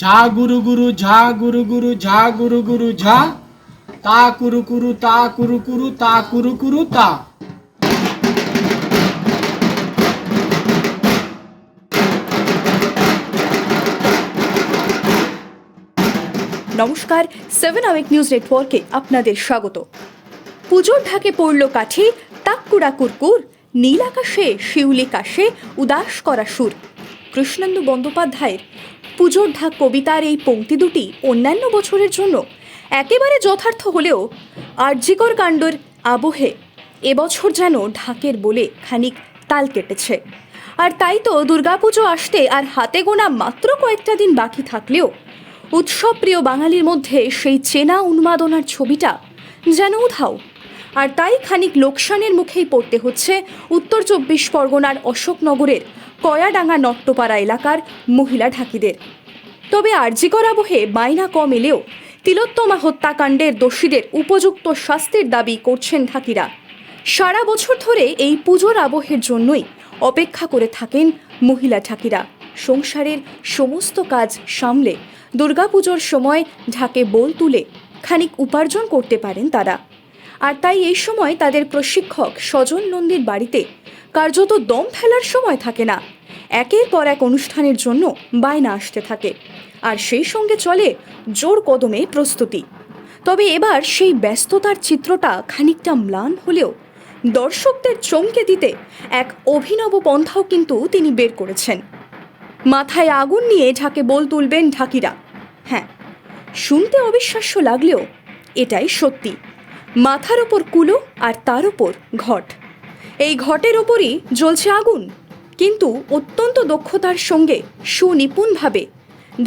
ঝা গুরু গুরু ঝা গুরু গুরু ঝা গুরু গুরু ঝা তা কুরু কুরু তা কুরু কুরু তা কুরু কুরু তা। নমস্কার, 7 আওয়েক নিউজ নেটওয়ার্কে আপনাদের স্বাগত। পুজোর ঢাকে পড়ল কাঠি, তাক্কুড়া কুরকুর, নীল আকাশে শিউলি কাশে উদাস করা সুর। কৃষ্ণেন্দু বন্দ্যোপাধ্যায়ের পুজোর ঢাক কবিতার এই পংক্তি দুটি অন্যান্য বছরের জন্য একেবারে যথার্থ হলেও আরজিকর কাণ্ডের আবহে এবছর যেন ঢাকের বলে খানিক তাল কেটেছে। আর তাই তো দুর্গাপুজো আসতে আর হাতে গোনা মাত্র কয়েকটা দিন বাকি থাকলেও উৎসব প্রিয় বাঙালির মধ্যে সেই চেনা উন্মাদনার ছবিটা যেন উধাও। আর তাই খানিক লোকসানের মুখেই পড়তে হচ্ছে উত্তর 24 পরগনার অশোকনগরের কয়াডাঙ্গা নট্টপাড়া এলাকার মহিলা ঢাকিদের। তবে আরজিকর আবহে মাইনা কম এলেও তিলোত্তমা হত্যাকাণ্ডের দোষীদের উপযুক্ত শাস্তির দাবি করছেন ঢাকিরা। সারা বছর ধরে এই পুজোর আবহের জন্যই অপেক্ষা করে থাকেন মহিলা ঢাকিরা। সংসারের সমস্ত কাজ সামলে দুর্গাপুজোর সময় ঢাকে বোল তুলে খানিক উপার্জন করতে পারেন তারা। আর তাই এই সময় তাদের প্রশিক্ষক সজল নন্দীর বাড়িতে কার্যত দম ফেলার সময় থাকে না। একের পর এক অনুষ্ঠানের জন্য বায়না আসতে থাকে, আর সেই সঙ্গে চলে জোর কদমে প্রস্তুতি। তবে এবার সেই ব্যস্ততার চিত্রটা খানিকটা ম্লান হলেও দর্শকদের চমকে দিতে এক অভিনব পন্থাও কিন্তু তিনি বের করেছেন। মাথায় আগুন নিয়ে ঢাকে বোল তুলবেন ঢাকিরা। হ্যাঁ, শুনতে অবিশ্বাস্য লাগলেও এটাই সত্যি। মাথার ওপর কুলো আর তার ওপর ঘট, এই ঘটের ওপরই জ্বলছে আগুন, কিন্তু অত্যন্ত দক্ষতার সঙ্গে সুনিপুণভাবে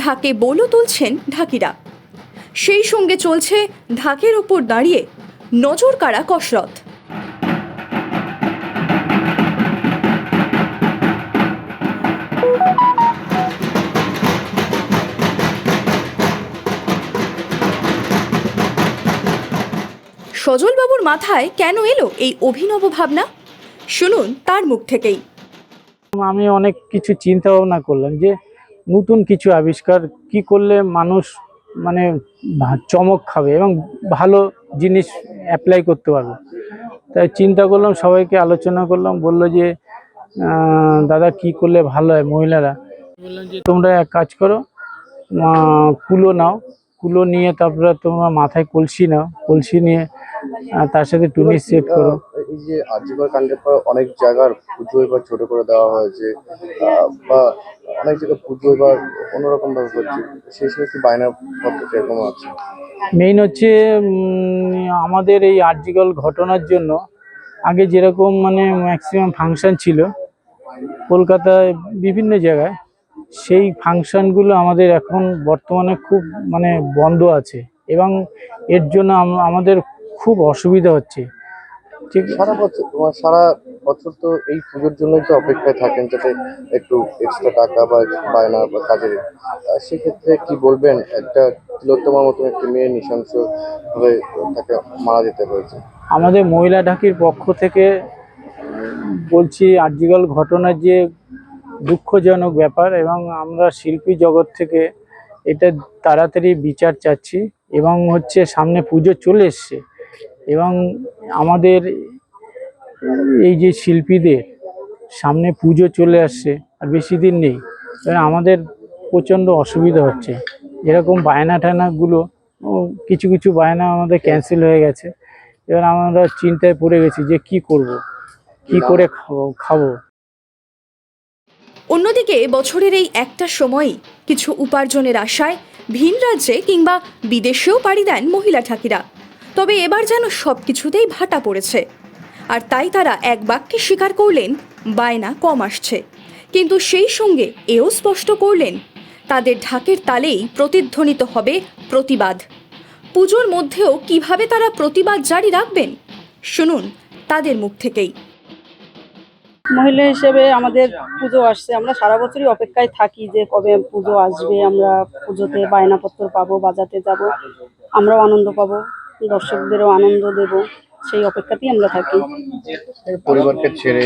ঢাকে বোলও তুলছেন ঢাকিরা। সেই সঙ্গে চলছে ঢাকের ওপর দাঁড়িয়ে নজর কাড়া কসরত। সজলবাবুর মাথায় কেন এলো এই অভিনব ভাবনা? শুনুন তার মুখ থেকেই। আমি অনেক কিছু চিন্তা ভাবনা করলাম যে নতুন কিছু আবিষ্কার কি করলে মানুষ মানে চমক খাবে এবং ভালো জিনিস অ্যাপ্লাই করতে পারবে। তাই চিন্তা করলাম, সবাইকে আলোচনা করলাম, বললো যে দাদা কি করলে ভালো হয়। মহিলারা বললাম যে তোমরা এক কাজ করো, কুলো নাও, কুলো নিয়ে তারপরে তোমরা মাথায় কলসি নাও, কলসি নিয়ে তার সাথে টুনি সেট করো। এই যে আরজিকর কাণ্ডের পর অনেক জায়গার পুজো এবার ছোট করে দেওয়া হয়েছে, বা অনেক জায়গায় পুজো এবার অন্যরকম ভাবে হচ্ছে, সেই সময় কি বায়না পত্র কিরকম আছে? মেইন হচ্ছে আমাদের এই আরজিকর ঘটনার জন্য আগে যেরকম মানে ম্যাক্সিমাম ফাংশন ছিল কলকাতায় বিভিন্ন জায়গায়, সেই ফাংশনগুলো আমাদের এখন বর্তমানে খুব মানে বন্ধ আছে এবং এর জন্য আমাদের খুব অসুবিধা হচ্ছে। ঠিক সারা বছর তো এই পুজোর জন্যই তো অপেক্ষায় থাকেন, যাতে একটু এক্সট্রা টাকা বা বায়না বা কাজের, সেক্ষেত্রে কি বলবেন? একটা তিলোত্তমার মতন একটি মেয়ে নৃশংস ভাবে তাকে মারা যেতে হয়েছে। আমাদের মহিলা ঢাকির পক্ষ থেকে বলছি, আরজিকর ঘটনার যে দুঃখজনক ব্যাপার, এবং আমরা শিল্পী জগৎ থেকে এটা তাড়াতাড়ি বিচার চাচ্ছি। এবং হচ্ছে সামনে পুজো চলে এসছে এবং আমাদের এই যে শিল্পীদের সামনে পুজো চলে আসছে আর বেশি দিন নেই, আমাদের প্রচণ্ড অসুবিধা হচ্ছে। এরকম বায়না টায়নাগুলো কিছু কিছু বায়না আমাদের ক্যান্সেল হয়ে গেছে। এবার আমরা চিন্তায় পড়ে গেছি যে কি করব, কি করে খাবো। অন্যদিকে বছরের এই একটা সময়ই কিছু উপার্জনের আশায় ভিন রাজ্যে কিংবা বিদেশেও পাড়ি দেন মহিলা ঠাকিরা। তবে এবার যেন সব কিছুতেই ভাটা পড়েছে, আর তাই তারা এক বাক্যে স্বীকার করলেন বায়না কম আসছে, কিন্তু সেই সঙ্গে এও স্পষ্ট করলেন তাদের ঢাকের তালেই প্রতিধ্বনিত হবে প্রতিবাদ। পুজোর মধ্যেও কিভাবে তারা প্রতিবাদ জারি রাখবেন শুনুন তাদের মুখ থেকেই। মহিলা হিসেবে আমাদের পুজো আসছে, আমরা সারা বছরই অপেক্ষায় থাকি যে কবে পুজো আসবে, আমরা পুজোতে বায়নাপত্র পাবো, বাজাতে যাব, আমরাও আনন্দ পাবো, দর্শকদেরও আনন্দ দেব, সেই অপেক্ষাতেই আমরা থাকি। পরিবারকে ছেড়ে?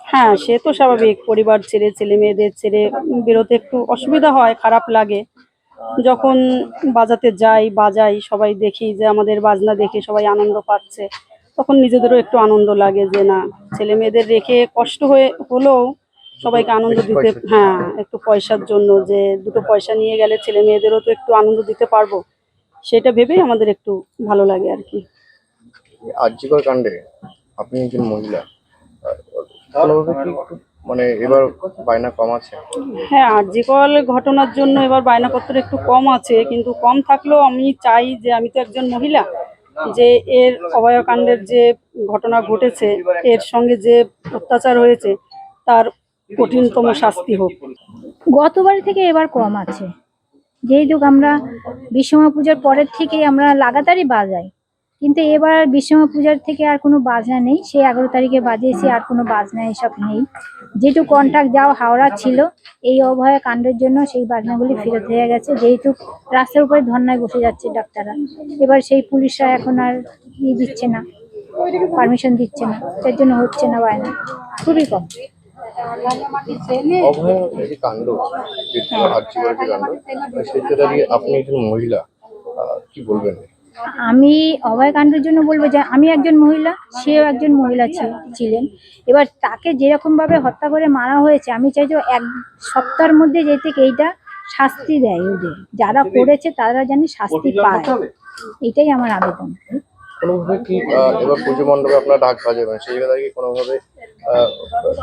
হ্যাঁ, সে তো স্বাভাবিক, পরিবার ছেড়ে ছেলে মেয়েদের ছেড়ে বেরোতে একটু অসুবিধা হয়, খারাপ লাগে, যখন বাজাতে যাই বাজাই সবাই দেখি যে আমাদের বাজনা দেখে সবাই আনন্দ পাচ্ছে, তখন নিজেদেরও একটু আনন্দ লাগে যে না, ছেলে মেয়েদের রেখে কষ্ট হলেও সবাইকে আনন্দ দিতে, হ্যাঁ একটু পয়সার জন্য যে দুটো পয়সা নিয়ে গেলে ছেলে মেয়েদেরও তো একটু আনন্দ দিতে পারবো, সেটা ভেবেই আমাদের একটু ভালো লাগে আর কি। আরজিকর কাণ্ডে আপনি একজন মহিলা, কোনোভাবে কি একটু মানে এবার বায়না কম আছে? হ্যাঁ, আরজিকর ঘটনার জন্য এবার বায়নাপত্র একটু কম আছে, কিন্তু কম থাকলেও আমি চাই যে আমি তো একজন মহিলা, যে এর অভয়াকাণ্ডের যে ঘটনা ঘটেছে, এর সঙ্গে যে অত্যাচার হয়েছে তার কঠিনতম শাস্তি হোক। গতবার থেকে এবার কম আছে, যেহেতু আমরা বিশ্বকর্মা পূজার পরের থেকেই আমরা লাগাতারই বাজাই, কিন্তু এবার বিশ্বকর্মা পূজার থেকে আর কোনো বাজনা নেই। সেই 11 তারিখে বাজিয়েছি, আর কোনো বাজনা এসব নেই। যেটুকু কন্ট্রাক্ট যাও হাওড়া ছিল এই অভয়া কাণ্ডের জন্য, সেই বাজনাগুলি ফেরত হয়ে গেছে। যেহেতু রাস্তার উপরে ধর্নায় বসে যাচ্ছে ডাক্তাররা, এবার সেই পুলিশরা এখন আর দিচ্ছে না, পারমিশন দিচ্ছে না, তার জন্য হচ্ছে না বায়না, খুবই কম। অভয়া যে কাণ্ড, যেটা আরজিকর যে কাণ্ড, সেটা দাঁড়িয়ে আপনি একজন মহিলা, কি বলবেন? আমি অভয়কাণ্ডের জন্য বলবো যে আমি একজন মহিলা, সেও একজন মহিলা ছিলেন। এবার তাকে যেরকম ভাবে হত্যা করে মারা হয়েছে, আমি চাই যে 1 সপ্তাহের মধ্যে যেতে এইটা শাস্তি দেয়, ওদের যারা করেছে তারা জানি শাস্তি পায়, এটাই আমার আবেদন। কোনোভাবে কি এবার পুজো মণ্ডপে আপনারা ঢাক বাজাবেন, সেই জায়গা থেকে কোনোভাবে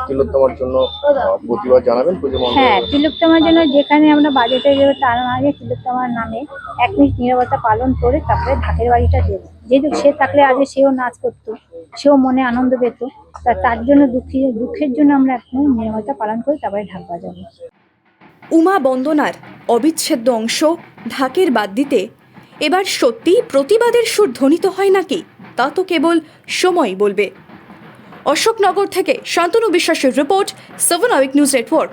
তিলোত্তমার জন্য প্রতিবাদ জানাবেন পুজো মণ্ডপে? হ্যাঁ, তিলোত্তমার জন্য যেখানে আমরা বাজেতে যাবো তার আগে তিলোত্তমার নামে 1 মিনিট নীরবতা পালন করে তারপরে ঢাকের বাড়িটা দেবো। যেহেতু সে থাকলে আগে সেও নাচ করতো, সেও মনে আনন্দ পেত, তার জন্য দুঃখের জন্য আমরা 1 মিনিট নীরবতা পালন করে তারপরে ঢাক বাজাবো। উমা বন্দনার অবিচ্ছেদ্য অংশ ঢাকের বাদ দিতে এবার সত্যিই প্রতিবাদের সুর ধ্বনিত হয় নাকি, তা তো কেবল সময় বলবে। অশোকনগর থেকে শান্তনু বিশ্বাসের রিপোর্ট, 7 আওয়ার নিউজ নেটওয়ার্ক।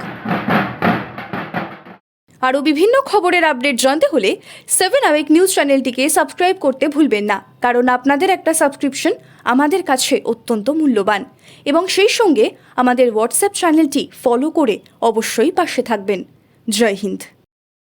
আরও বিভিন্ন খবরের আপডেট জানতে হলে 7 আওয়ার নিউজ চ্যানেলটিকে সাবস্ক্রাইব করতে ভুলবেন না, কারণ আপনাদের একটা সাবস্ক্রিপশন আমাদের কাছে অত্যন্ত মূল্যবান, এবং সেই সঙ্গে আমাদের হোয়াটসঅ্যাপ চ্যানেলটি ফলো করে অবশ্যই পাশে থাকবেন। জয় হিন্দ।